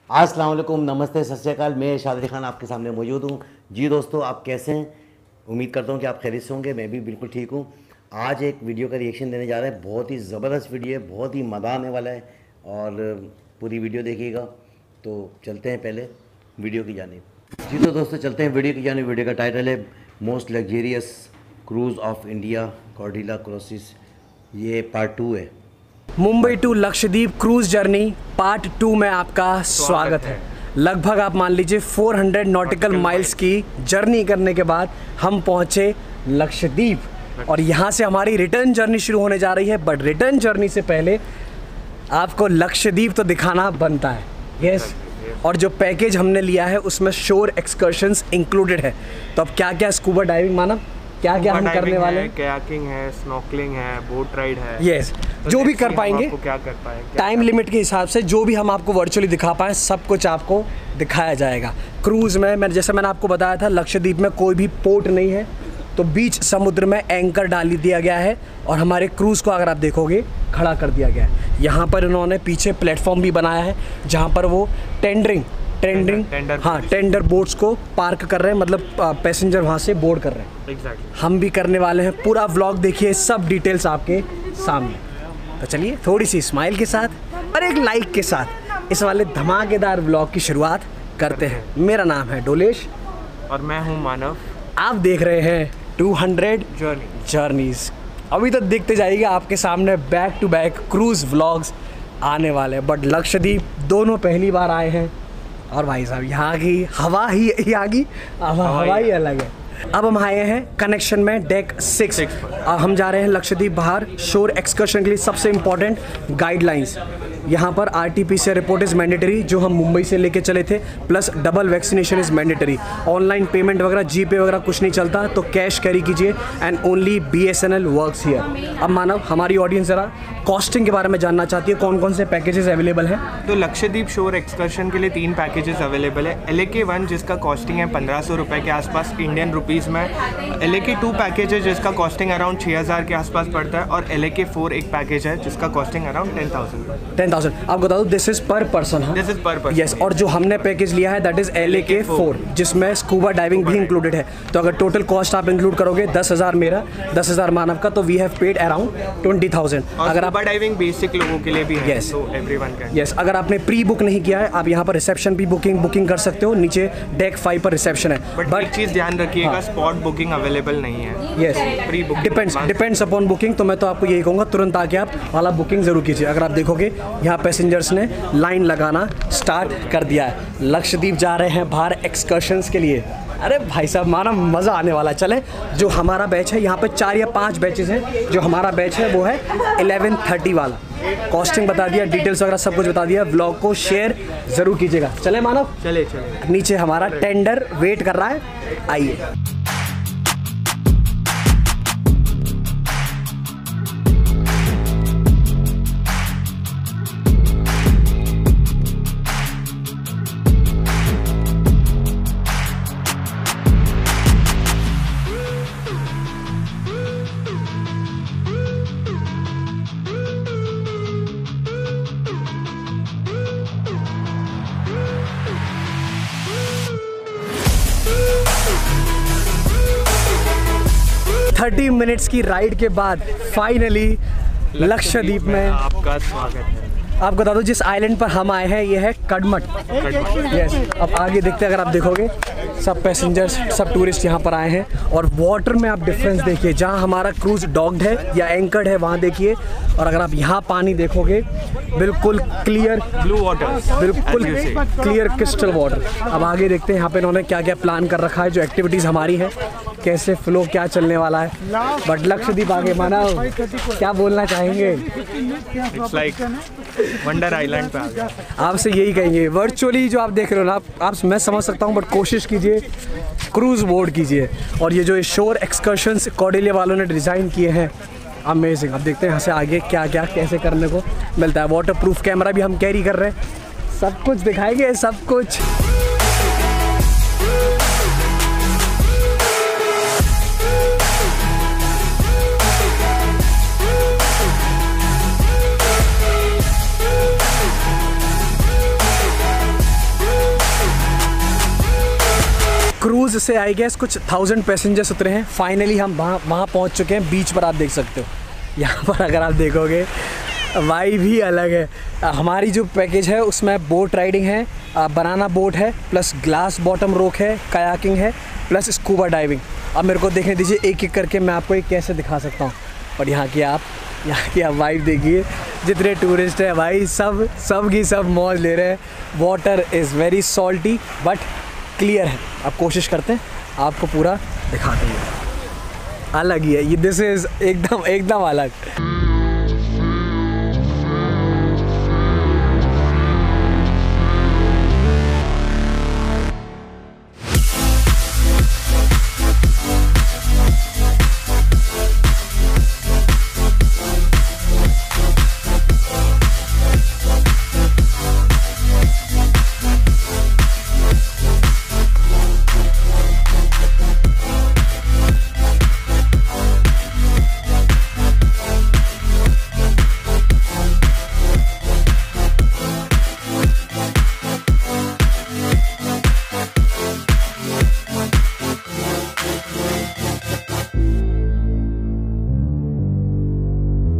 अस्सलाम वालेकुम, नमस्ते, सत श्री अकाल। मैं शादी खान आपके सामने मौजूद हूँ। जी दोस्तों, आप कैसे हैं? उम्मीद करता हूँ कि आप खैरियत से होंगे। मैं भी बिल्कुल ठीक हूँ। आज एक वीडियो का रिएक्शन देने जा रहे हैं। बहुत ही ज़बरदस्त वीडियो है, बहुत ही मज़ा आने वाला है और पूरी वीडियो देखिएगा। तो चलते हैं पहले वीडियो की जानिब। जी तो दोस्तों, चलते हैं वीडियो की जानिब। वीडियो का टाइटल है most luxurious cruise of India Cordelia cruises. ये पार्ट 2 है। Mumbai to Lakshadweep cruise journey part 2 में आपका स्वागत है। लगभग आप मान लीजिए 400 नॉटिकल माइल्स की जर्नी करने के बाद हम पहुंचे लक्षद्वीप और यहाँ से हमारी रिटर्न जर्नी शुरू होने जा रही है। बट रिटर्न जर्नी से पहले आपको लक्षद्वीप तो दिखाना बनता है। यस। और जो पैकेज हमने लिया है उसमें शोर एक्सकर्शंस इंक्लूडेड है। तो अब क्या क्या स्कूबा डाइविंग माना क्या क्या हम करने वाले हैं? कयाकिंग है, स्नॉर्कलिंग है, बोट राइड है। यस, तो जो भी कर पाएंगे, क्या कर पाएंगे टाइम लिमिट के हिसाब से जो भी हम आपको वर्चुअली दिखा पाएँ सब कुछ आपको दिखाया जाएगा। क्रूज़ में मैंने आपको बताया था, लक्षद्वीप में कोई भी पोर्ट नहीं है, तो बीच समुद्र में एंकर डाल दिया गया है और हमारे क्रूज़ को अगर आप देखोगे खड़ा कर दिया गया है। यहाँ पर इन्होंने पीछे प्लेटफॉर्म भी बनाया है जहाँ पर वो टेंडर बोट्स को पार्क कर रहे हैं, मतलब पैसेंजर वहाँ से बोर्ड कर रहे हैं। एग्जैक्टली। हम भी करने वाले हैं। पूरा व्लॉग देखिए, सब डिटेल्स आपके सामने। तो चलिए थोड़ी सी स्माइल के साथ और एक लाइक के साथ इस वाले धमाकेदार व्लॉग की शुरुआत करते हैं। मेरा नाम है डोलेश और मैं हूँ मानव। आप देख रहे हैं 200 जर्नीज। अभी तो देखते जाइएगा, आपके सामने back to back cruise vlogs आने वाले हैं। बट लक्षद्वीप दोनों पहली बार आए हैं और भाई साहब यहाँ की हवा ही अलग है। अब हम आए हैं कनेक्शन में डेक 6। अब हम जा रहे हैं लक्षद्वीप बाहर शोर एक्सकर्शन के लिए। सबसे इम्पॉर्टेंट गाइडलाइंस, यहाँ पर RT-PCR रिपोर्ट इज़ मैंडेटरी, जो हम मुंबई से लेके चले थे, plus double vaccination is mandatory. Online payment वगैरह, जीपे वगैरह कुछ नहीं चलता, तो कैश कैरी कीजिए and only BSNL works here. अब मानव, हमारी ऑडियंस ज़रा कॉस्टिंग के बारे में जानना चाहती है, कौन कौन से पैकेजेस अवेलेबल हैं? तो लक्षद्वीप शोर एक्सकर्शन के लिए 3 पैकेजेस अवेलेबल है। LAK-1 जिसका कॉस्टिंग है 1500 रुपये के आसपास इंडियन रुपीज़ में। LAK-2 पैकेज है जिसका कॉस्टिंग अराउंड 6000 के आसपास पड़ता है। और LAK-4 एक पैकेज है जिसका कॉस्टिंग अराउंड 10,000। आप बता दो, दिस इज पर पर्सन। दिस इज पर पर्सन। यस। और जो हमने पैकेज लिया है दैट इज LAK-4, जिसमें स्कूबा डाइविंग भी इंक्लूडेड है। तो अगर टोटल कॉस्ट आप इंक्लूड करोगे 10,000 मेरा, 10,000 मानव का, तो वी हैव पेड अराउंड 20,000। अगर आप डाइविंग बेसिक लोगों के लिए भी है, yes. तो एवरीवन कैन। यस। अगर आपने प्री बुक नहीं किया है, आप यहाँ पर रिसेप्शन भी बुकिंग कर सकते हो। नीचे डेक 5 पर रिसेप्शन है। बट एक चीज़ ध्यान रखिएगा, स्पॉट बुकिंग अवेलेबल नहीं है। Yes, pre booking depends upon booking. तो मैं तो आपको यही कहूँगा, तुरंत आके आप वाला बुकिंग जरूर कीजिए। अगर आप देखोगे यहाँ पैसेंजर्स ने लाइन लगाना स्टार्ट कर दिया है। लक्षद्वीप जा रहे हैं बाहर एक्सकर्शंस के लिए। अरे भाई साहब, माना मज़ा आने वाला है। चले, जो हमारा बैच है, यहाँ पे 4 या 5 बैचेस हैं। जो हमारा बैच है वो है 11:30 वाला। कॉस्टिंग बता दिया, डिटेल्स वगैरह सब कुछ बता दिया। व्लॉग को शेयर ज़रूर कीजिएगा। चले मानव, चले। नीचे हमारा टेंडर वेट कर रहा है, आइए। थर्टी मिनट्स की राइड के बाद फाइनली लक्षद्वीप में आपका स्वागत है। आपको बता दो, जिस आइलैंड पर हम आए हैं ये है कडमट। यस। अब आगे देखते हैं, अगर आप देखोगे सब पैसेंजर्स, सब टूरिस्ट यहाँ पर आए हैं। और वाटर में आप डिफरेंस देखिए, जहाँ हमारा क्रूज डॉक्ड है या एंकर्ड है वहाँ देखिए, और अगर आप यहाँ पानी देखोगे बिल्कुल क्लियर ब्लू वाटर, बिल्कुल क्लियर क्रिस्टल वाटर। अब आगे देखते हैं यहाँ पे इन्होंने क्या क्या प्लान कर रखा है, जो एक्टिविटीज़ हमारी है, कैसे फ्लो क्या चलने वाला है। बट लक्षद्वीप आगे माना, क्या बोलना चाहेंगे? इट्स लाइक वंडर आइलैंड पे आ गया। आपसे यही कहेंगे, वर्चुअली जो आप देख रहे हो ना, आप मैं समझ सकता हूँ, बट कोशिश कीजिए, क्रूज बोर्ड कीजिए। और ये जो शोर एक्सकर्शंस कॉर्डिलिया वालों ने डिज़ाइन किए हैं, अमेजिंग। अब देखते हैं यहाँ से आगे क्या क्या कैसे करने को मिलता है। वाटर प्रूफ कैमरा भी हम कैरी कर रहे हैं, सब कुछ दिखाएंगे, सब कुछ। क्रूज़ से आई गेस कुछ 1000 पैसेंजर्स उतरे हैं। फाइनली हम वहाँ पहुँच चुके हैं। बीच पर आप देख सकते हो, यहाँ पर अगर आप देखोगे वाइब ही अलग है। हमारी जो पैकेज है उसमें बोट राइडिंग है, बनाना बोट है, प्लस ग्लास बॉटम रोक है, कायाकिंग है, प्लस स्कूबा डाइविंग। अब मेरे को देखने दीजिए एक एक करके मैं आपको ये कैसे दिखा सकता हूँ। और यहाँ की आप वाइब देखिए, जितने टूरिस्ट हैं भाई सब की सब मौज ले रहे हैं। Water is very salty but clear है। आप कोशिश करते हैं आपको पूरा दिखाते हैं। अलग ही है ये, दिस इज़ एकदम अलग।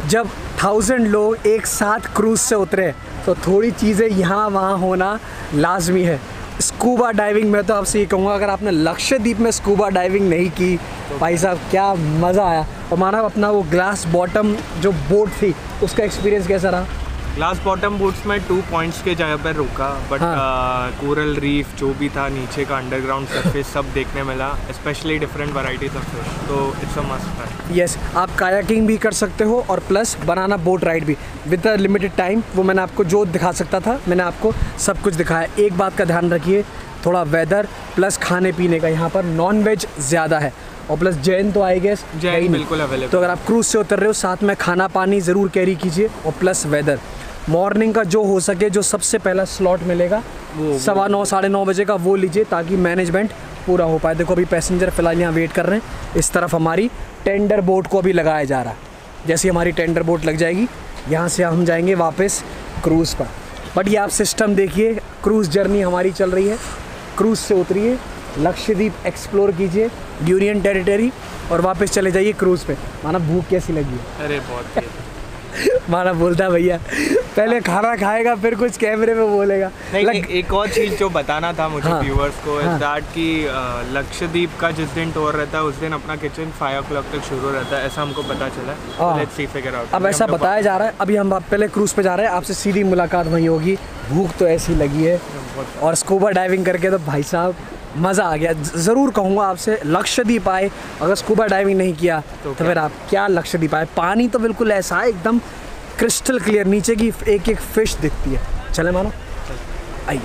जब 1000 लोग एक साथ क्रूज़ से उतरे तो थोड़ी चीज़ें यहाँ वहाँ होना लाजमी है। स्कूबा डाइविंग में तो आपसे ये कहूँगा, अगर आपने लक्षद्वीप में स्कूबा डाइविंग नहीं की भाई साहब क्या मज़ा आया। और माना अपना वो ग्लास बॉटम जो बोट थी उसका एक्सपीरियंस कैसा रहा? ग्लास बॉटम बोट्स में 2 पॉइंट्स के जगह पर रुका, बट कोरल रीफ जो भी था नीचे का अंडरग्राउंड सरफेस सब देखने मिला, specially different varieties of fish, तो इट्स अ मस्ट है। यस, आप कायाकिंग भी कर सकते हो और प्लस बनाना बोट राइड भी विद अ लिमिटेड टाइम। वो मैंने आपको जो दिखा सकता था मैंने आपको सब कुछ दिखाया। एक बात का ध्यान रखिए, थोड़ा वेदर प्लस खाने पीने का, यहाँ पर नॉन वेज ज़्यादा है और प्लस जैन तो आई गेस जैन बिल्कुल अवेलेबल। तो अगर आप क्रूज़ से उतर रहे हो साथ में खाना पानी ज़रूर कैरी कीजिए और प्लस वेदर। मॉर्निंग का जो हो सके, जो सबसे पहला स्लॉट मिलेगा 9:15 साढ़े 9 बजे का, वो लीजिए ताकि मैनेजमेंट पूरा हो पाए। देखो अभी पैसेंजर फ़िलहाल यहाँ वेट कर रहे हैं। इस तरफ हमारी टेंडर बोट को अभी लगाया जा रहा है। जैसे हमारी टेंडर बोट लग जाएगी यहाँ से हम जाएंगे वापस क्रूज़ पर। बट ये आप सिस्टम देखिए, क्रूज़ जर्नी हमारी चल रही है। क्रूज़ से उतरिए, लक्षद्वीप एक्सप्लोर कीजिए, यूनियन टेरिटरी, और वापस चले जाइए क्रूज़ पे। माना भूख कैसी लगी है? अरे बहुत माना बोलता भैया पहले खाना खाएगा फिर कुछ कैमरे में बोलेगा। नहीं, एक और चीज़ जो बताना था मुझे व्यूअर्स को इस दैट कि लक्षद्वीप का जिस दिन टूर रहता है उस दिन अपना किचन 5 o'clock तक शुरू रहता है, ऐसा हमको पता चला है। Let's see figure out. अब ऐसा बताया जा रहा है। अभी हम पहले क्रूज़ पे जा रहे हैं, आपसे सीधी मुलाकात वहीं होगी। भूख तो ऐसी लगी है और स्कूबा डाइविंग करके तो भाई साहब मज़ा आ गया। ज़रूर कहूँगा आपसे, लक्षद्वीप आए, अगर स्कूबा डाइविंग नहीं किया तो फिर आप क्या लक्षद्वीप आए। पानी तो बिल्कुल ऐसा है एकदम क्रिस्टल क्लियर, नीचे की एक एक फिश दिखती है। चले मानो, आइए।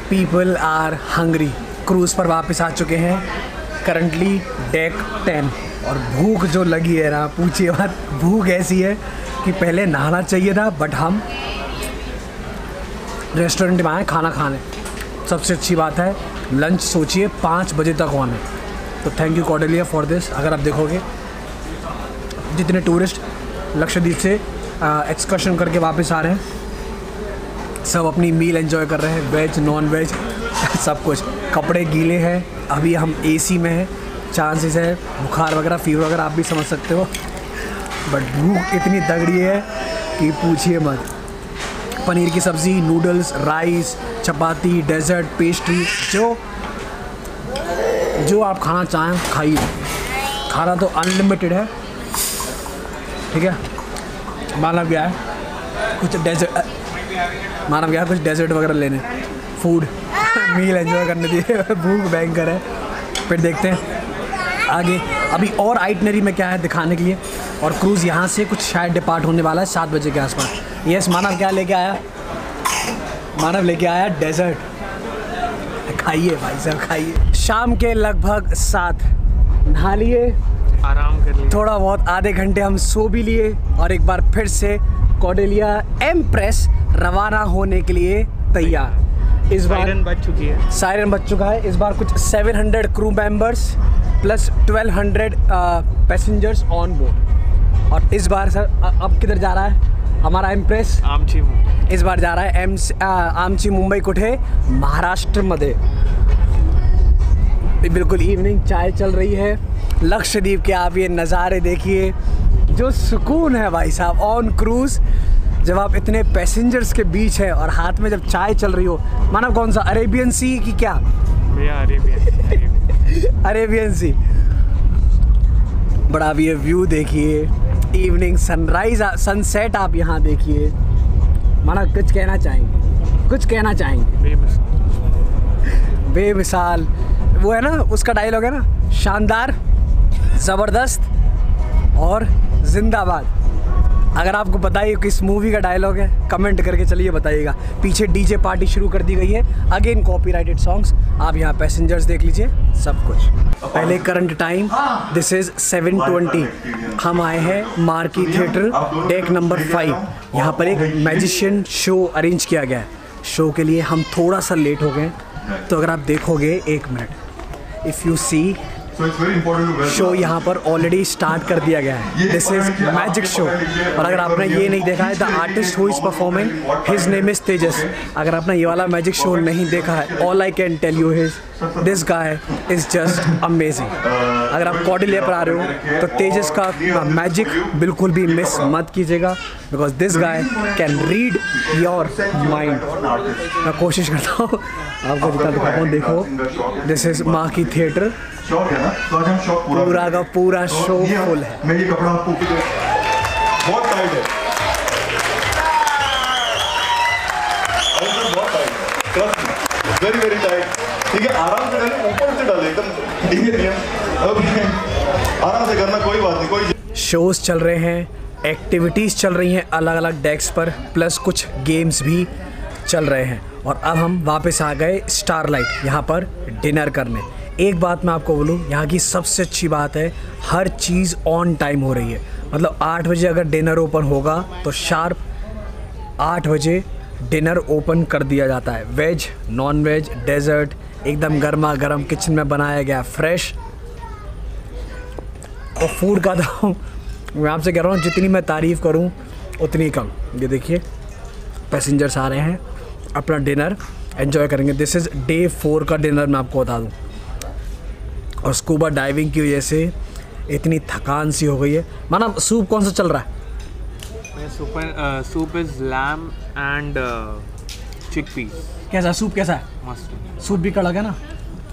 People are hungry. क्रूज़ पर वापस आ चुके हैं, करंटली डेक 10, और भूख जो लगी है ना पूछिए मत। भूख ऐसी है कि पहले नहाना चाहिए था, बट हम रेस्टोरेंट में आए खाना खाने। सबसे अच्छी बात है लंच सोचिए 5 बजे तक होना है। तो thank you Cordelia for this. अगर आप देखोगे जितने टूरिस्ट लक्षद्वीप से एक्सकर्शन करके वापस आ रहे हैं सब अपनी मील एंजॉय कर रहे हैं, वेज नॉन वेज सब कुछ। कपड़े गीले हैं, अभी हम एसी में हैं, चांसेस है बुखार वगैरह फीवर वगैरह आप भी समझ सकते हो। बट भूख इतनी तगड़ी है कि पूछिए मत। पनीर की सब्ज़ी, नूडल्स, राइस, चपाती, डेजर्ट, पेस्ट्री, जो आप खाना चाहें खाइए। खाना तो अनलिमिटेड है, ठीक है। माना गया है कुछ डेजर्ट वगैरह लेने, फूड मील एंजॉय करने दिए। भूख भयंकर है। फिर देखते हैं आगे अभी और आइटनरी में क्या है दिखाने के लिए। और क्रूज़ यहाँ से कुछ शायद डिपार्ट होने वाला है 7 बजे के आसपास। यस, मानव क्या लेके आया? मानव लेके आया डेजर्ट। खाइए भाई साहब खाइए। शाम के लगभग 7 नहा लिए, आराम कर लिए, थोड़ा बहुत आधे घंटे हम सो भी लिए, और एक बार फिर से कॉर्डेलिया एम्प्रेस रवाना होने के लिए तैयार। इस बार सायरन बज चुकी है। सायरन बज चुका है। इस बार कुछ 700 crew members plus 1200 passengers on board. और इस बार सर अब किधर जा रहा है हमारा एम्प्रेस? आमची मुंबई। इस बार जा रहा है आमची मुंबई कुठे, महाराष्ट्र मध्ये। बिल्कुल इवनिंग चाय चल रही है लक्षद्वीप के। आप ये नज़ारे देखिए, जो सुकून है भाई साहब ऑन क्रूज़, जब आप इतने पैसेंजर्स के बीच है और हाथ में जब चाय चल रही हो। माना कौन सा, अरेबियन सी की क्या? भैया अरेबियन। अरेबियन सी। बड़ा अब ये व्यू देखिए, इवनिंग सनराइज सनसेट आप यहाँ देखिए। माना कुछ कहना चाहेंगे? कुछ कहना चाहेंगे? बेमिसाल। वो है ना उसका डायलॉग है ना, शानदार, ज़बरदस्त और जिंदाबाद। अगर आपको पता है किस मूवी का डायलॉग है कमेंट करके चलिए बताइएगा। पीछे डीजे पार्टी शुरू कर दी गई है, अगेन कॉपीराइटेड सॉन्ग्स। आप यहाँ पैसेंजर्स देख लीजिए, सब कुछ। पहले करंट टाइम दिस इज़ 7:20। हम आए हैं मार्की थिएटर डेक नंबर 5। यहाँ पर एक मैजिशियन शो अरेंज किया गया है। शो के लिए हम थोड़ा सा लेट हो गए, तो अगर आप देखोगे 1 minute, if you see show यहाँ पर ऑलरेडी स्टार्ट कर दिया गया है। This is magic show. और अगर आपने ये नहीं देखा है, the artist who is performing his name is Tejas. अगर आपने ये वाला मैजिक शो नहीं देखा है, all I can tell you his this guy is just amazing. अगर आप कॉर्डिलिया पर आ रहे हो तो तेजस का मैजिक बिल्कुल भी मिस मत कीजिएगा, because this guy can read your mind. मैं कोशिश करता हूँ आपको जितना दिखाता हूँ। देखो, दिस इज मार्की थिएटर। शौक है ना, तो आज हम शौक पूरा का पूरा शो फुल है। मैं ये कपड़ा आपको बहुत टाइट है, बहुत टाइट है, वेरी वेरी टाइट। ठीक है, आराम से डालें, ऊपर से डालें, एकदम धीरे धीरे, आराम से करना, कोई बात नहीं। कोई शोज चल रहे हैं, एक्टिविटीज़ चल रही हैं अलग अलग डेस्क पर, प्लस कुछ गेम्स भी चल रहे हैं। और अब हम वापस आ गए स्टारलाइट यहाँ पर डिनर करने। एक बात मैं आपको बोलूँ, यहाँ की सबसे अच्छी बात है हर चीज़ ऑन टाइम हो रही है। मतलब 8 बजे अगर डिनर ओपन होगा तो शार्प 8 बजे डिनर ओपन कर दिया जाता है। वेज, नॉन वेज, डेजर्ट, एकदम गर्मा गर्म किचन में बनाया गया, फ्रेश। और फूड का तो मैं आपसे कह रहा हूँ, जितनी मैं तारीफ़ करूँ उतनी कम। ये देखिए पैसेंजर्स आ रहे हैं, अपना डिनर एंजॉय करेंगे। दिस इज़ डे 4 का डिनर, मैं आपको बता दूँ। और स्कूबा डाइविंग की वजह से इतनी थकान सी हो गई है। माना सूप कौन सा चल रहा है? Soup is lamb and chickpeas. कैसा सूप, कैसा है? मस्त। सूप भी कड़क है ना।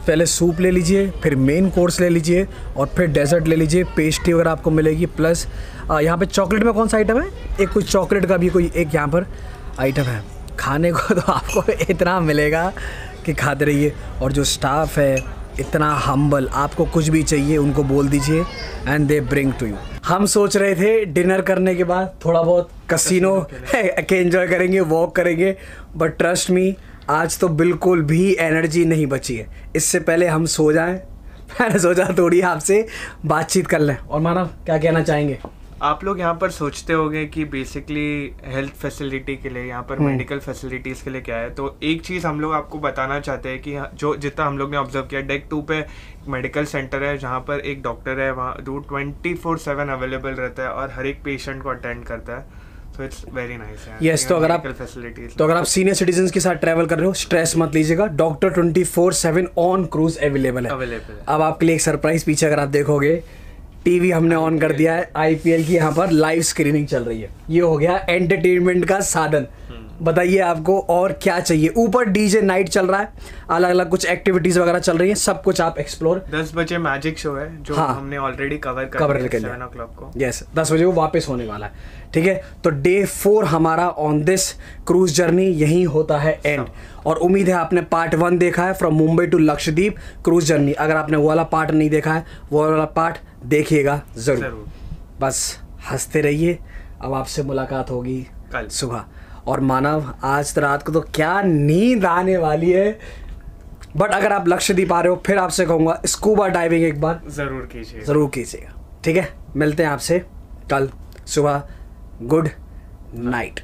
पहले सूप ले लीजिए, फिर मेन कोर्स ले लीजिए, और फिर डेजर्ट ले लीजिए। पेस्ट्री वगैरह आपको मिलेगी, प्लस यहाँ पे चॉकलेट में कौन सा आइटम है? एक कोई चॉकलेट का भी कोई एक यहाँ पर आइटम है। खाने को तो आपको इतना मिलेगा कि खाते रहिए। और जो स्टाफ है इतना हम्बल, आपको कुछ भी चाहिए उनको बोल दीजिए and they bring to you. हम सोच रहे थे डिनर करने के बाद थोड़ा बहुत कसिनो के एंजॉय करेंगे, वॉक करेंगे, बट ट्रस्ट मी आज तो बिल्कुल भी एनर्जी नहीं बची है। इससे पहले हम सो जाएं, मैंने सोचा थोड़ी आपसे बातचीत कर लें। और मानव क्या कहना चाहेंगे? आप लोग यहाँ पर सोचते होंगे कि बेसिकली हेल्थ फैसिलिटी के लिए, यहाँ पर मेडिकल फैसिलिटीज़ के लिए क्या है। तो एक चीज़ हम लोग आपको बताना चाहते हैं कि जो जितना हम लोग ने ऑब्जर्व किया, डेक 2 पे मेडिकल सेंटर है जहाँ पर एक डॉक्टर है, वहाँ 24/7 अवेलेबल रहता है और हर एक पेशेंट को अटेंड करता है। So it's very nice. Yes, तो अगर आप सीनियर सिटीजन के साथ ट्रैवल कर रहे हो, स्ट्रेस मत लीजिएगा, डॉक्टर 24/7 ऑन क्रूज अवेलेबल है। अब आपके लिए एक सरप्राइज, पीछे अगर आप देखोगे टीवी हमने ऑन कर दिया है, आईपीएल की यहाँ पर लाइव स्क्रीनिंग चल रही है। ये हो गया एंटरटेनमेंट का साधन। बताइए आपको और क्या चाहिए। ऊपर डीजे नाइट चल रहा है, अलग अलग कुछ एक्टिविटीज वगैरह चल रही है, सब कुछ आप एक्सप्लोर। 10 बजे मैजिक शो है जो हमने ऑलरेडी कवर कर लिया 7 o'clock को। यस, 10 बजे वो वापस होने वाला है। ठीक है, तो डे 4 हमारा ऑन दिस क्रूज जर्नी यही होता है एंड। और उम्मीद है आपने पार्ट 1 देखा है, from Mumbai to Lakshadweep cruise journey. अगर आपने वो वाला पार्ट नहीं देखा है, वो वाला पार्ट देखिएगा जरूर। बस हंसते रहिए। अब आपसे मुलाकात होगी कल सुबह। और मानव आज तो रात को तो क्या नींद आने वाली है, बट अगर आप लक्षद्वीप आ रहे हो फिर आपसे कहूँगा स्कूबा डाइविंग एक बार ज़रूर कीजिएगा। ठीक है, मिलते हैं आपसे कल सुबह। Good night.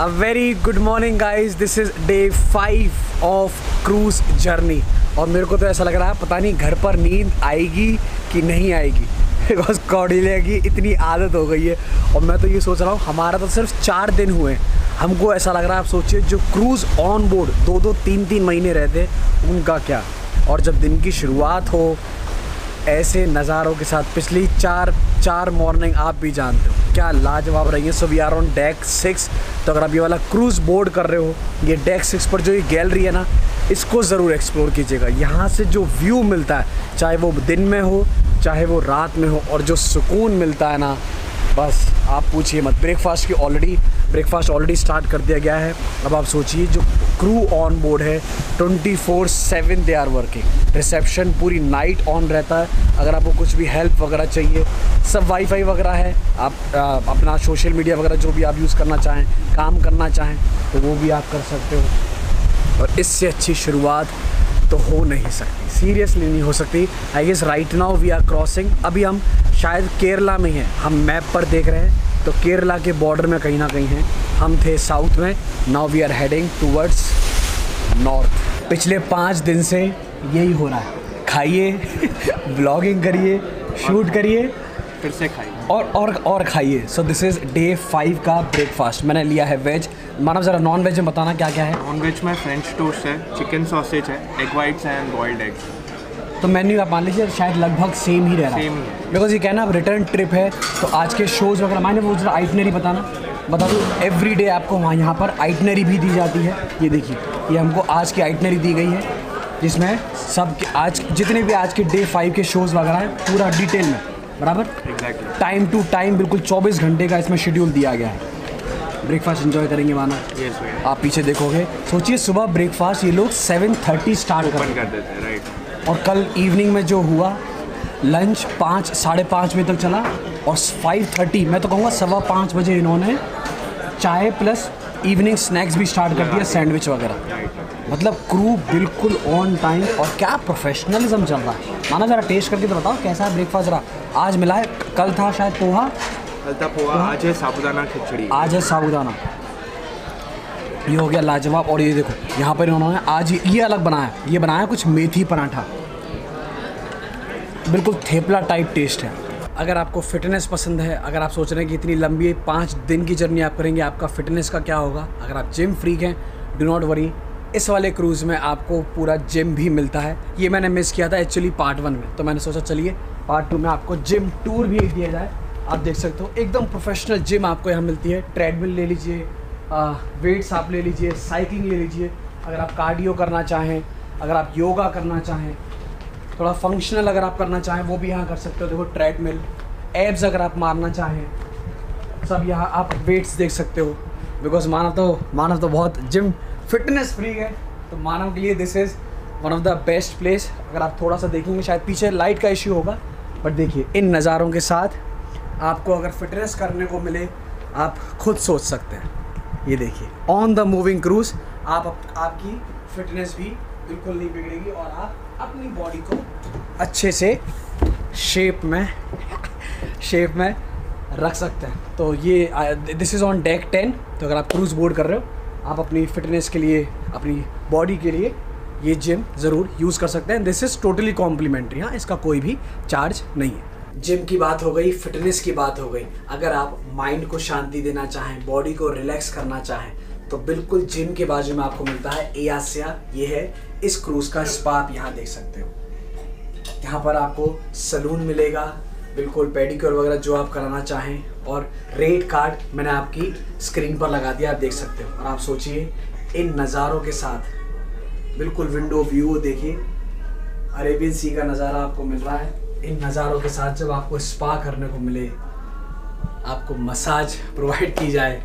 A very good morning guys, this is day 5 of cruise journey और मेरे को तो ऐसा लग रहा है पता नहीं घर पर नींद आएगी कि नहीं आएगी बिकॉज कौडिल्या की इतनी आदत हो गई है। और मैं तो ये सोच रहा हूँ हमारा तो सिर्फ 4 दिन हुए, हमको ऐसा लग रहा है। आप सोचिए जो क्रूज़ ऑन बोर्ड 2-2, 3-3 महीने रहते उनका क्या। और जब दिन की शुरुआत हो ऐसे नज़ारों के साथ, पिछली 4 मॉर्निंग आप भी जानते हो क्या लाजवाब रही है। So we are on deck 6। तो अगर आप ये वाला क्रूज़ बोर्ड कर रहे हो, ये डेक 6 पर जो ये गैलरी है ना, इसको ज़रूर एक्सप्लोर कीजिएगा। यहाँ से जो व्यू मिलता है, चाहे वो दिन में हो चाहे वो रात में हो, और जो सुकून मिलता है ना, बस आप पूछिए मत। ब्रेकफास्ट ऑलरेडी स्टार्ट कर दिया गया है। अब आप सोचिए जो क्रू ऑन बोर्ड है 24/7 दे आर वर्किंग। रिसेप्शन पूरी नाइट ऑन रहता है। अगर आपको कुछ भी हेल्प वगैरह चाहिए, सब वाईफाई वगैरह है। आप अपना सोशल मीडिया वगैरह जो भी आप यूज़ करना चाहें, काम करना चाहें तो वो भी आप कर सकते हो। और इससे अच्छी शुरुआत तो हो नहीं सकती, सीरियसली नहीं हो सकती। I guess right now we are crossing, अभी हम शायद केरला में हैं। हम मैप पर देख रहे हैं तो केरला के बॉर्डर में कहीं ना कहीं हैं। हम थे साउथ में, now we are heading towards north. पिछले 5 दिन से यही हो रहा है, खाइए ब्लॉगिंग करिए, शूट करिए, फिर से खाइए और खाइए। सो दिस इज़ डे 5 का ब्रेकफास्ट। मैंने लिया है वेज। मानव ज़रा नॉन वेज में बताना क्या क्या है। नॉन वेज में फ्रेंच टोस्ट है, चिकन सॉसेज है, egg whites and boiled eggs. तो मेन्यू आप मान लीजिए शायद लगभग सेम ही रह रहा है, बिकॉज ये कहना अब रिटर्न ट्रिप है तो आज के शोज़ वगैरह मैंने वो जरा आइटनरी बता दूँ। एवरी डे आपको वहाँ यहाँ पर आइटनरी भी दी जाती है। ये देखिए, ये हमको आज की आइटनरी दी गई है जिसमें सब आज जितने भी आज के डे 5 के शोज़ वगैरह हैं पूरा डिटेल में बराबर टाइम टू टाइम बिल्कुल 24 घंटे का इसमें शेड्यूल दिया गया है। ब्रेकफास्ट एंजॉय करेंगे माना। आप पीछे देखोगे, सोचिए सुबह ब्रेकफास्ट ये लोग 7:30 स्टार्ट कर देते हैं, राइट। और कल इवनिंग में जो हुआ लंच 5-5:30 बजे तक चला और 5:30 मैं तो कहूँगा 5:15 बजे इन्होंने चाय प्लस इवनिंग स्नैक्स भी स्टार्ट कर दिया, सैंडविच वगैरह। मतलब क्रू बिल्कुल ऑन टाइम और क्या प्रोफेशनलिज्म चल रहा है। माना ज़रा टेस्ट करके तो बताओ कैसा है ब्रेकफास्ट रहा। आज मिला है, कल था शायद पोहा, आज है साबूदाना खिचड़ी, आज है साबूदाना। ये हो गया लाजवाब। और ये देखो यहाँ पर इन्होंने आज ये अलग बनाया, ये बनाया कुछ मेथी पराठा, बिल्कुल थेपला टाइप टेस्ट है। अगर आपको फिटनेस पसंद है, अगर आप सोच रहे हैं कि इतनी लंबी 5 दिन की जर्नी आप करेंगे, आपका फिटनेस का क्या होगा, अगर आप जिम फ्रीक हैं, डू नॉट वरी, इस वाले क्रूज़ में आपको पूरा जिम भी मिलता है। ये मैंने मिस किया था एक्चुअली पार्ट 1 में, तो मैंने सोचा चलिए पार्ट 2 में आपको जिम टूर भी दिया जाए। आप देख सकते हो एकदम प्रोफेशनल जिम आपको यहाँ मिलती है। ट्रेडमिल ले लीजिए, वेट्स आप ले लीजिए, साइकिलिंग ले लीजिए। अगर आप कार्डियो करना चाहें, अगर आप योगा करना चाहें, थोड़ा फंक्शनल अगर आप करना चाहें वो भी यहाँ कर सकते हो। देखो ट्रेडमिल, एब्स अगर आप मारना चाहें, सब यहाँ आप वेट्स देख सकते हो। बिकॉज मानव तो बहुत जिम फिटनेस फ्रीक है, तो मानव के लिए this is one of the best place. अगर आप थोड़ा सा देखेंगे शायद पीछे लाइट का इश्यू होगा, बट देखिए इन नज़ारों के साथ आपको अगर फिटनेस करने को मिले आप खुद सोच सकते हैं। ये देखिए ऑन द मूविंग क्रूज़ आपकी फिटनेस भी बिल्कुल नहीं बिगड़ेगी और आप अपनी बॉडी को अच्छे से शेप में रख सकते हैं। तो ये दिस इज़ ऑन डेक 10। तो अगर आप क्रूज़ बोर्ड कर रहे हो, आप अपनी फिटनेस के लिए, अपनी बॉडी के लिए ये जिम ज़रूर यूज़ कर सकते हैं। दिस इज़ टोटली कॉम्प्लीमेंट्री, हाँ, इसका कोई भी चार्ज नहीं है। जिम की बात हो गई, फिटनेस की बात हो गई। अगर आप माइंड को शांति देना चाहें, बॉडी को रिलैक्स करना चाहें, तो बिल्कुल जिम के बाजू में आपको मिलता है एआसिया। ये है इस क्रूज़ का स्पा, आप यहाँ देख सकते हो। यहाँ पर आपको सलून मिलेगा, बिल्कुल पेडिक्योर वगैरह जो आप कराना चाहें, और रेट कार्ड मैंने आपकी स्क्रीन पर लगा दिया, आप देख सकते हो। और आप सोचिए इन नज़ारों के साथ बिल्कुल विंडो व्यू देखिए, अरेबियन सी का नज़ारा आपको मिल रहा है। इन नज़ारों के साथ जब आपको स्पा करने को मिले, आपको मसाज प्रोवाइड की जाए,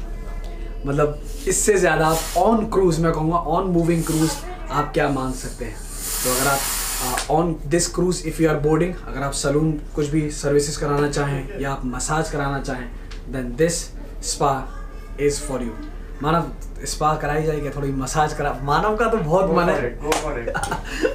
मतलब इससे ज़्यादा आप ऑन क्रूज़, मैं कहूँगा ऑन मूविंग क्रूज़ आप क्या मांग सकते हैं। तो अगर आप on this cruise if you are boarding, अगर आप सलून कुछ भी सर्विसेज कराना चाहें या आप मसाज कराना चाहें, then this spa is for you. Manav spa कराई जाएगी, थोड़ी मसाज करा, मानव का तो बहुत मन है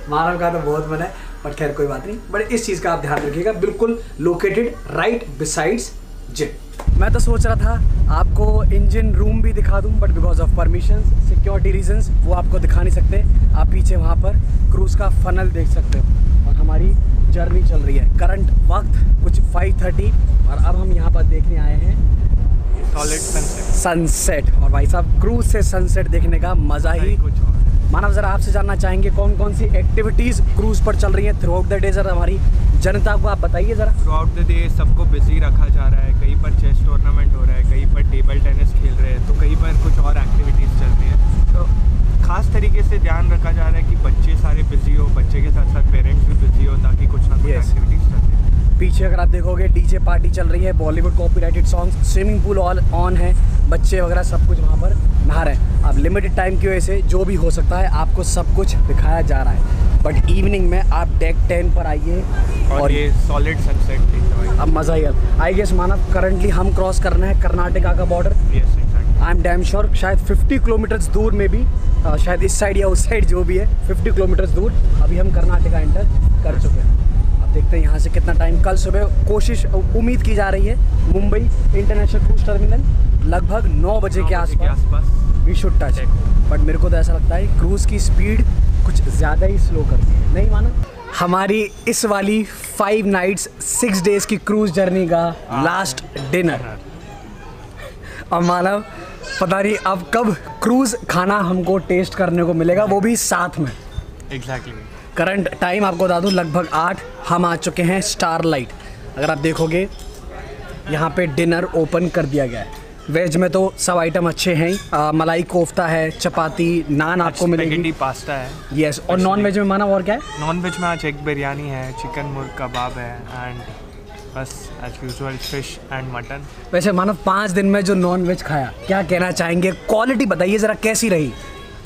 मानव का तो बहुत मन है, बट खैर कोई बात नहीं। बट इस चीज़ का आप ध्यान रखिएगा, बिल्कुल लोकेटेड राइट बिसाइड्स जिम। मैं तो सोच रहा था आपको इंजन रूम भी दिखा दूं, but because of permission security reasons वो आपको दिखा नहीं सकते। आप पीछे वहाँ पर क्रूज़ का फनल देख सकते हो और हमारी जर्नी चल रही है। करंट वक्त कुछ 5:30 और अब हम यहाँ पर देखने आए हैं सॉलिड सनसेट। और भाई साहब क्रूज से सनसेट देखने का मज़ा ही कुछ और। मानव, ज़रा आपसे जानना चाहेंगे कौन कौन सी एक्टिविटीज़ क्रूज़ पर चल रही हैं थ्रू आउट द डे। ज़रा हमारी जनता को आप बताइए ज़रा। थ्रू आउट द डे सबको बिजी रखा जा रहा है। कहीं पर चेस टूर्नामेंट हो रहा है, कहीं पर टेबल टेनिस खेल रहे हैं, तो कहीं पर कुछ और एक्टिविटीज़ चल रही है। तो खास तरीके से ध्यान रखा जा रहा है कि बच्चे सारे बिजी हो, बच्चे के साथ साथ पेरेंट्स भी बिजी हो, ताकि कुछ ना कुछ एक्टिविटीज़ चलती है। पीछे अगर आप देखोगे डीजे पार्टी चल रही है, Bollywood copyrighted songs, swimming pool all on है, बच्चे वगैरह सब कुछ वहाँ पर नहा रहे हैं। अब लिमिटेड टाइम की वजह से जो भी हो सकता है आपको सब कुछ दिखाया जा रहा है, बट इवनिंग में आप डेक 10 पर आइए और ये सॉलिड सनसेट देखते अब मज़ा ही आई गेस। मानव करंटली हम क्रॉस करना है कर्नाटका का border. Yes exactly. I am damn sure शायद 50 किलोमीटर्स दूर में भी शायद इस साइड या उस साइड जो भी है 50 किलोमीटर्स दूर अभी हम कर्नाटका एंटर कर चुके हैं। अब देखते हैं यहाँ से कितना टाइम। कल सुबह कोशिश उम्मीद की जा रही है मुंबई इंटरनेशनल क्रूज टर्मिनल लगभग 9 बजे के आसपास वी शुड टच, बट मेरे को तो ऐसा लगता है क्रूज़ की स्पीड कुछ ज़्यादा ही स्लो करती है, नहीं माना? हमारी इस वाली 5 नाइट्स 6 डेज़ की क्रूज़ जर्नी का लास्ट डिनर। अब मानव पता नहीं अब कब क्रूज़ खाना हमको टेस्ट करने को मिलेगा, वो भी साथ में। एग्जैक्टली। करंट टाइम आपको बता दूं लगभग 8। हम आ चुके हैं स्टारलाइट। अगर आप देखोगे यहाँ पे डिनर ओपन कर दिया गया है। वेज में तो सब आइटम अच्छे हैं, मलाई कोफ्ता है, चपाती, नान आपको मिलेगी, पास्ता है। यस। और नॉन वेज में माना और क्या है? नॉन वेज में आज एग बिरयानी है, चिकन मुर्ग कबाब है एंड बस as usual fish and mutton. वैसे मानव 5 दिन में जो नॉन वेज खाया, क्या कहना चाहेंगे? क्वालिटी बताइए ज़रा कैसी रही?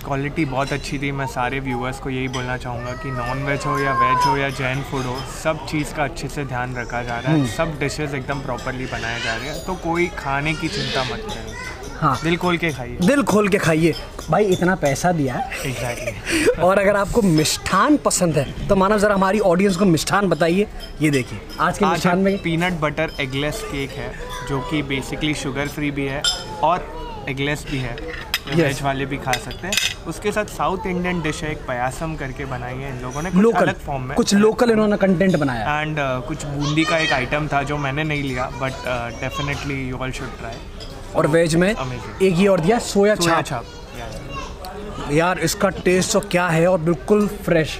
क्वालिटी बहुत अच्छी थी। मैं सारे व्यूअर्स को यही बोलना चाहूँगा कि नॉन वेज हो या वेज हो या जैन फूड हो, सब चीज़ का अच्छे से ध्यान रखा जा रहा है। सब डिशेस एकदम प्रॉपरली बनाए जा रहे हैं, तो कोई खाने की चिंता मत करें। हाँ, दिल खोल के खाइए, दिल खोल के खाइए भाई, इतना पैसा दिया है। एग्जैक्टली। और अगर आपको मिष्ठान पसंद है तो मानव ज़रा हमारी ऑडियंस को मिष्ठान बताइए। ये देखिए आज के मिष्ठान में पीनट बटर एगलेस केक है, जो कि बेसिकली शुगर फ्री भी है और एगलेस भी है। वेज वाले भी खा सकते हैं। उसके साथ साउथ इंडियन डिश है, एक पयासम करके बनाई है इन लोगों ने, कुछ अलग फॉर्म में, कुछ लोकल इन्होंने कंटेंट बनाया। एंड कुछ बूंदी का एक आइटम था जो मैंने नहीं लिया, but definitely you all should try. और वेज में एक ये और दिया सोया छाप। यार इसका टेस्ट तो क्या है, और बिल्कुल फ्रेश।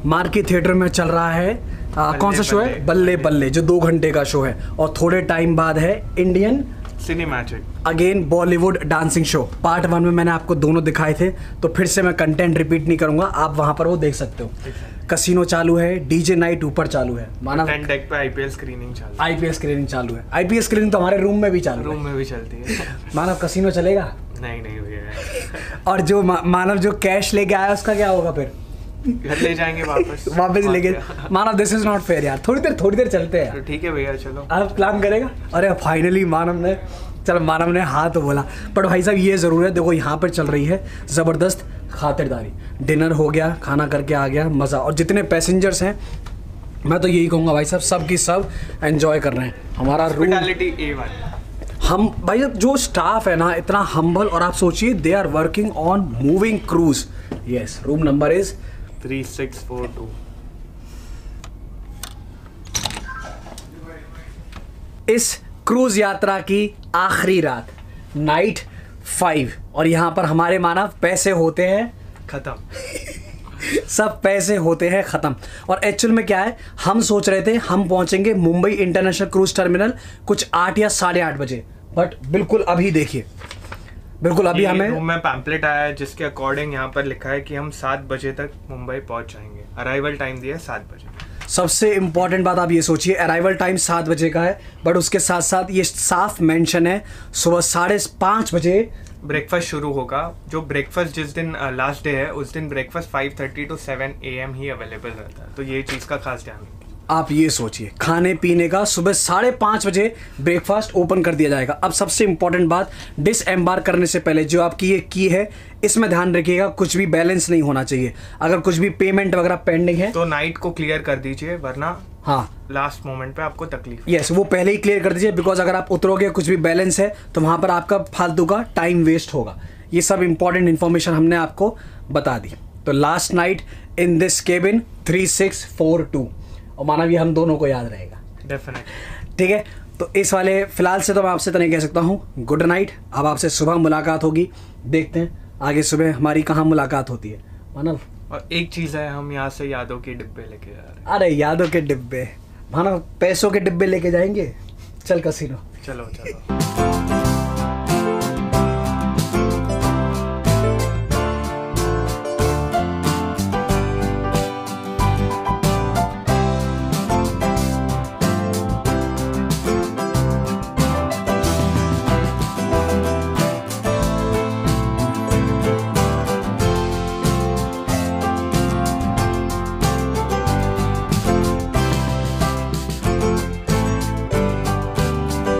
मार्की थिएटर में चल रहा है कौन सा शो है? बल्ले बल्ले, जो 2 घंटे का शो है। और थोड़े टाइम बाद है Indian cinematic, again Bollywood dancing show. Part 1 में मैंने आपको दोनों दिखाए थे, तो फिर से मैं कंटेंट रिपीट नहीं करूंगा, आप वहां पर वो देख सकते हो। कसिनो चालू है, डीजे नाइट ऊपर चालू है, माना डेक पे आईपीएल स्क्रीनिंग चालू है। आईपीएल स्क्रीनिंग चालू है। आईपीएल स्क्रीनिंग तो हमारे रूम में भी चालू है। रूम में भी चलती है। मानव कसिनो चलेगा? नहीं भैया। और जो मानव जो कैश लेके आया उसका क्या होगा? फिर घर ले जाएंगे वापस लेके। मानव दिस इज नॉट फेयर यार, थोड़ी देर चलते हैं। तो ठीक है भैया, चलो आप प्लान करेगा। अरे फाइनली मानव ने हाँ तो बोला। पर भाई साहब ये ज़रूर है, देखो यहाँ पर चल रही है ज़बरदस्त खातिरदारी। डिनर हो गया, खाना करके आ गया, मज़ा। और जितने पैसेंजर्स हैं मैं तो यही कहूँगा भाई साहब, सब की सब एंजॉय कर रहे हैं। हमारा रूम हम भाई जो स्टाफ है ना इतना हम्बल, और आप सोचिए they are working on moving cruise. Yes, room number is 3642। इस क्रूज यात्रा की आखिरी रात, नाइट 5, और यहाँ पर हमारे मानव पैसे होते हैं खत्म। सब पैसे होते हैं ख़त्म। और एक्चुअल में क्या है, हम सोच रहे थे हम पहुंचेंगे मुंबई इंटरनेशनल क्रूज टर्मिनल कुछ 8 या 8:30 बजे, बट बिल्कुल अभी देखिए, बिल्कुल अभी हमें रूम में पैम्पलेट आया है जिसके अकॉर्डिंग यहाँ पर लिखा है कि हम 7 बजे तक मुंबई पहुंच जाएंगे। अराइवल टाइम दिया है 7 बजे। सबसे इंपॉर्टेंट बात आप ये सोचिए, अराइवल टाइम 7 बजे का है, बट उसके साथ साथ ये साफ मेंशन है सुबह 5:30 बजे ब्रेकफास्ट शुरू होगा। जो ब्रेकफास्ट जिस दिन लास्ट डे है उस दिन breakfast 5:30 to 7 AM he available रहता है, तो ये चीज़ का खास ध्यान रखिए। आप ये सोचिए खाने पीने का सुबह 5:30 बजे ब्रेकफास्ट ओपन कर दिया जाएगा। अब सबसे इंपॉर्टेंट बात, डिसएम्बार्क करने से पहले जो आपकी ये की है इसमें ध्यान रखिएगा कुछ भी बैलेंस नहीं होना चाहिए। अगर कुछ भी पेमेंट वगैरह पेंडिंग है तो नाइट को क्लियर कर दीजिए, वरना हाँ लास्ट मोमेंट पे आपको तकलीफ। यस, वो पहले ही क्लियर कर दीजिए, बिकॉज अगर आप उतरोगे कुछ भी बैलेंस है तो वहाँ पर आपका फालतू का टाइम वेस्ट होगा। ये सब इंपॉर्टेंट इन्फॉर्मेशन हमने आपको बता दी। तो last night in this cabin 3642, और माना भी हम दोनों को याद रहेगा। डेफिनेट। ठीक है, तो इस वाले फिलहाल से तो मैं आपसे तो नहीं कह सकता हूँ गुड नाइट। अब आपसे सुबह मुलाकात होगी, देखते हैं आगे सुबह हमारी कहाँ मुलाकात होती है मानव। और एक चीज़ है, हम यहाँ से यादों के डिब्बे लेके जा रहे हैं। अरे यादों के डिब्बे मानव, पैसों के डिब्बे लेके जाएंगे। चल कसीनो। चलो चलो।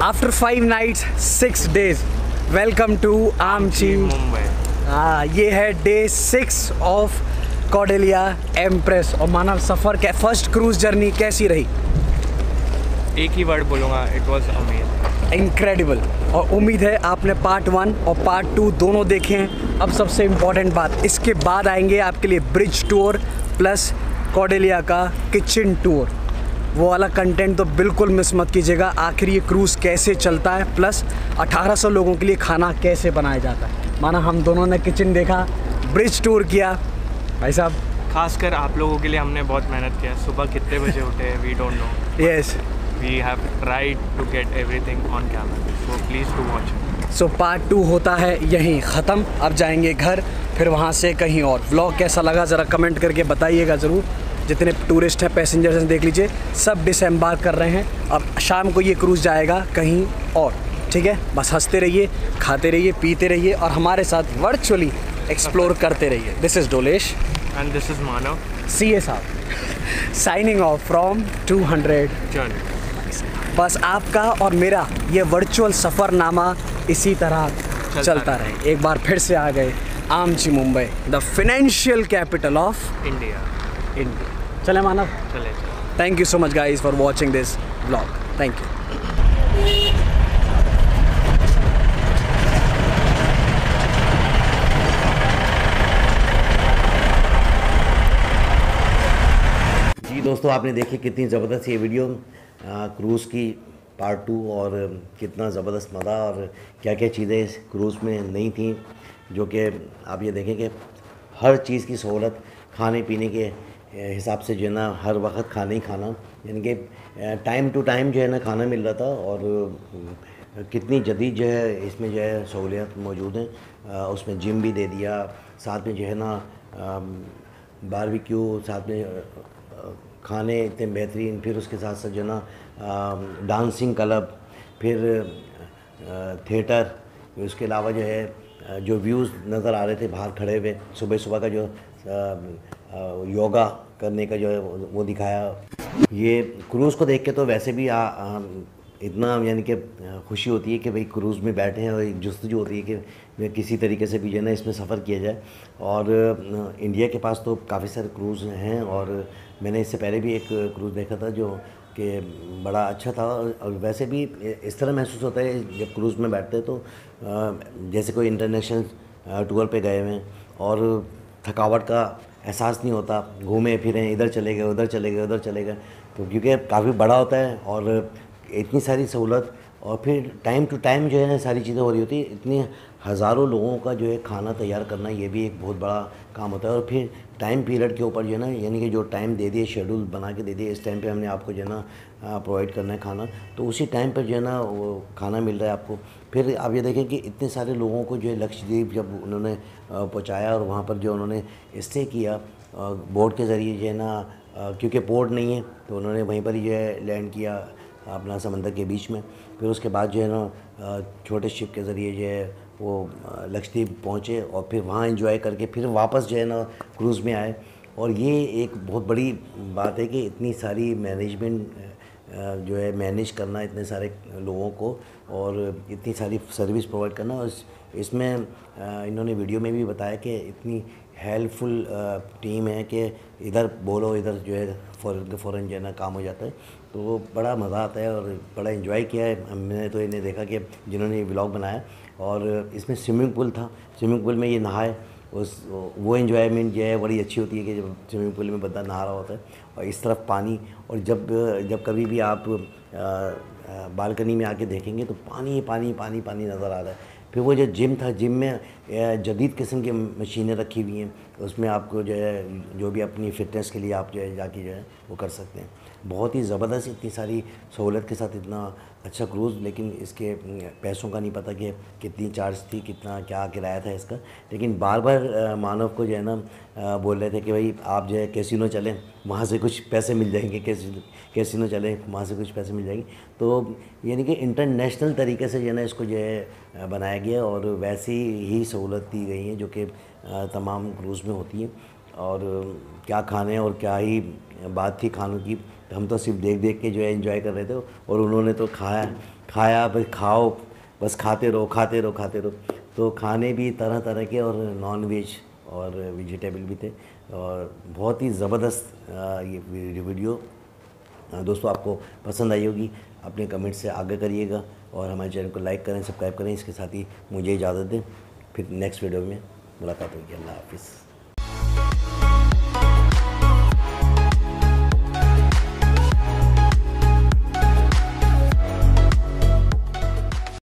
After 5 nights 6 days, welcome to आमची मुंबई। ये है डे 6 ऑफ कॉर्डेलिया एम्प्रेस। और मानव सफ़र के फर्स्ट क्रूज जर्नी कैसी रही? एक ही वर्ड बोलूँगा, इट वॉज अमेजिंग, इनक्रेडिबल। और उम्मीद है आपने पार्ट 1 और पार्ट 2 दोनों देखे हैं। अब सबसे इम्पॉर्टेंट बात, इसके बाद आएंगे आपके लिए ब्रिज टूर प्लस कॉर्डेलिया का किचन टूर। वो वाला कंटेंट तो बिल्कुल मिस मत कीजिएगा। आखिर ये क्रूज़ कैसे चलता है, प्लस 1800 लोगों के लिए खाना कैसे बनाया जाता है। माना हम दोनों ने किचन देखा, ब्रिज टूर किया। भाई साहब खासकर आप लोगों के लिए हमने बहुत मेहनत किया। सुबह कितने बजे उठे we don't know. Yes, we have tried to get everything on camera, so please to watch. So part 2 होता है यहीं ख़त्म। अब जाएंगे घर, फिर वहाँ से कहीं और। व्लॉग कैसा लगा ज़रा कमेंट करके बताइएगा ज़रूर। जितने टूरिस्ट हैं, पैसेंजर्स हैं, देख लीजिए सब डिसएम्बार्क कर रहे हैं। अब शाम को ये क्रूज़ जाएगा कहीं और। ठीक है, बस हंसते रहिए, खाते रहिए, पीते रहिए और हमारे साथ वर्चुअली एक्सप्लोर करते रहिए। This is Dolesh and this is Manav, CA साहब, साइनिंग ऑफ फ्रॉम 200 जर्नी। बस आपका और मेरा ये वर्चुअल सफ़रनामा इसी तरह चलता रहे। एक बार फिर से आ गए आमची Mumbai, the financial capital of India. चले मानव, चले। Thank you so much guys for watching this vlog. Thank you. जी दोस्तों, आपने देखी कितनी ज़बरदस्त ये वीडियो क्रूज़ की पार्ट 2, और कितना ज़बरदस्त मज़ा और क्या क्या चीज़ें इस क्रूज़ में नहीं थी, जो कि आप ये देखें कि हर चीज़ की सहूलत खाने पीने के हिसाब से जो है ना हर वक्त खाना ही खाना, यानी कि टाइम टू टाइम जो है ना खाना मिल रहा था। और कितनी जदीद जो है इसमें जो है सहूलियत मौजूद हैं। उसमें जिम भी दे दिया, साथ में जो है ना बारबेक्यू, साथ में खाने इतने बेहतरीन, फिर उसके साथ साथ जो है ना डांसिंग क्लब, फिर थिएटर, उसके अलावा जो है जो व्यूज़ नज़र आ रहे थे बाहर खड़े हुए, सुबह सुबह का जो योगा करने का जो है वो दिखाया। ये क्रूज़ को देख के तो वैसे भी इतना यानी कि खुशी होती है कि भाई क्रूज़ में बैठे हैं, और एक जुस्तजू होती है कि किसी तरीके से भी जो है ना इसमें सफ़र किया जाए। और इंडिया के पास तो काफ़ी सारे क्रूज़ हैं, और मैंने इससे पहले भी एक क्रूज़ देखा था जो कि बड़ा अच्छा था। और वैसे भी इस तरह महसूस होता है जब क्रूज़ में बैठते हैं तो जैसे कोई इंटरनेशनल टूर पे गए हुए हैं, और थकावट का एहसास नहीं होता। घूमे फिरें, इधर चले गए, उधर चले गए, उधर चले गए, तो क्योंकि काफ़ी बड़ा होता है और इतनी सारी सहूलत, और फिर टाइम टू टाइम जो है सारी चीज़ें हो रही होती है। इतनी हज़ारों लोगों का जो है खाना तैयार करना, ये भी एक बहुत बड़ा काम होता है। और फिर टाइम पीरियड के ऊपर जो है ना, यानी कि जो टाइम दे दिए, शेड्यूल बना के दे दिए, इस टाइम पे हमने आपको जो है ना प्रोवाइड करना है खाना, तो उसी टाइम पर जो है ना वो खाना मिल रहा है आपको। फिर आप ये देखें कि इतने सारे लोगों को जो है लक्षद्वीप जब उन्होंने पहुँचाया, और वहाँ पर जो उन्होंने स्टे किया बोट के ज़रिए जो है ना, क्योंकि पोर्ट नहीं है तो उन्होंने वहीं पर ही जो है लैंड किया अपना समंदर के बीच में। फिर उसके बाद जो है ना छोटे शिप के ज़रिए जो है वो लक्षद्वीप पहुँचे, और फिर वहाँ एंजॉय करके फिर वापस जो है ना क्रूज़ में आए। और ये एक बहुत बड़ी बात है कि इतनी सारी मैनेजमेंट जो है मैनेज करना, इतने सारे लोगों को, और इतनी सारी सर्विस प्रोवाइड करना, और इसमें इन्होंने वीडियो में भी बताया कि इतनी हेल्पफुल टीम है कि इधर बोलो इधर जो है फ़ौरन जो है ना काम हो जाता है। तो बड़ा मज़ा आता है और बड़ा एंजॉय किया है मैंने। तो इन्हें देखा कि जिन्होंने ये व्लॉग बनाया, और इसमें स्विमिंग पूल था, स्विमिंग पूल में ये नहाए, वो एंजॉयमेंट जो है बड़ी अच्छी होती है कि जब स्विमिंग पूल में बंदा नहा रहा होता है और इस तरफ पानी, और जब कभी भी आप बालकनी में आके देखेंगे तो पानी पानी पानी पानी नज़र आ रहा है। फिर वो जो जिम था, जिम में जदीद किस्म की मशीनें रखी हुई हैं, उसमें आपको जो है जो भी अपनी फ़िटनेस के लिए आप जो है जाके जो है वो कर सकते हैं। बहुत ही ज़बरदस्त, इतनी सारी सहूलत के साथ इतना अच्छा क्रूज़, लेकिन इसके पैसों का नहीं पता कि कितनी चार्ज थी, कितना क्या किराया था इसका। लेकिन बार बार मानव को जो है ना बोल रहे थे कि भाई आप जो है कैसीनो चलें, वहाँ से कुछ पैसे मिल जाएंगे, कैसीनो चलें वहाँ से कुछ पैसे मिल जाएंगे। तो यानी कि इंटरनेशनल तरीके से जो है ना इसको जो है बनाया गया, और वैसी ही सहूलत दी गई है जो कि तमाम क्रूज़ में होती है। और क्या खाने और क्या ही बात थी खानों की, हम तो सिर्फ देख देख के जो है एंजॉय कर रहे थे, और उन्होंने तो खाया बस खाओ, बस खाते रहो खाते रहो खाते रहो। तो खाने भी तरह तरह के और नॉन वेज और वेजिटेबल भी थे, और बहुत ही ज़बरदस्त ये वीडियो दोस्तों आपको पसंद आई होगी। अपने कमेंट से आगे करिएगा और हमारे चैनल को लाइक करें, सब्सक्राइब करें। इसके साथ ही मुझे इजाज़त दें, फिर नेक्स्ट वीडियो में मुलाकात होगी। अल्लाह हाफिज़।